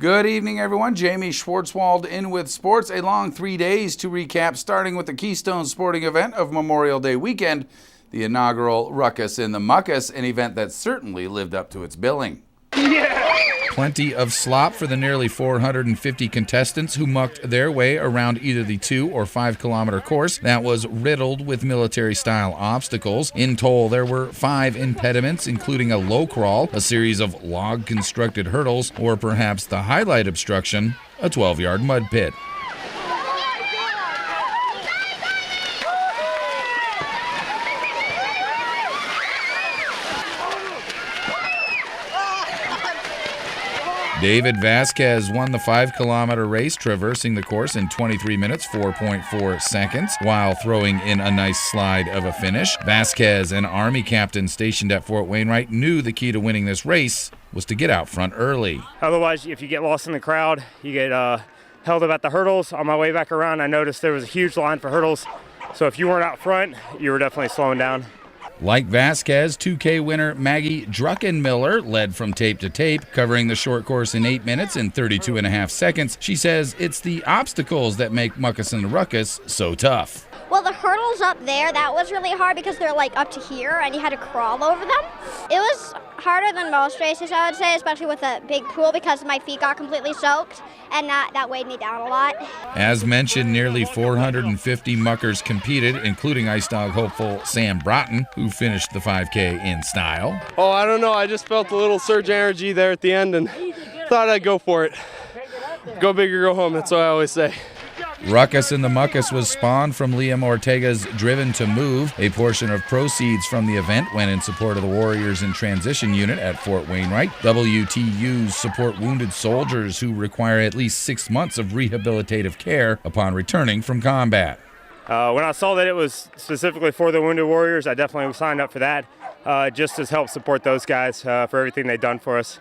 Good evening, everyone. Jamie Schwartzwald in with sports. A long 3 days to recap, starting with the Keystone sporting event of Memorial Day weekend, the inaugural Ruckus in the Muckus, an event that certainly lived up to its billing. Plenty of slop for the nearly 450 contestants who mucked their way around either the 2 or 5 kilometer course that was riddled with military-style obstacles. In total, there were 5 impediments, including a low crawl, a series of log-constructed hurdles, or perhaps the highlight obstruction, a 12-yard mud pit. David Vasquez won the 5-kilometer race, traversing the course in 23 minutes, 4.4 seconds, while throwing in a nice slide of a finish. Vasquez, an Army captain stationed at Fort Wainwright, knew the key to winning this race was to get out front early. Otherwise, if you get lost in the crowd, you get held up at the hurdles. On my way back around, I noticed there was a huge line for hurdles. So if you weren't out front, you were definitely slowing down. Like Vasquez, 2K winner Maggie Druckenmiller led from tape to tape, covering the short course in 8 minutes and 32 and a half seconds. She says it's the obstacles that make Muckus and the Ruckus so tough. Well, the hurdles up there, that was really hard because they're like up to here and you had to crawl over them. It was harder than most races, I would say, especially with a big pool because my feet got completely soaked and that weighed me down a lot. As mentioned, nearly 450 muckers competed, including Ice Dog hopeful Sam Broughton, who finished the 5K in style. Oh, I don't know. I just felt a little surge of energy there at the end and thought I'd go for it. Go big or go home, that's what I always say. Ruckus in the Muckus was spawned from Liam Ortega's Driven to Move. A portion of proceeds from the event went in support of the Warriors in Transition Unit at Fort Wainwright. WTUs support wounded soldiers who require at least 6 months of rehabilitative care upon returning from combat. When I saw that it was specifically for the Wounded Warriors, I definitely signed up for that, just to help support those guys for everything they've done for us.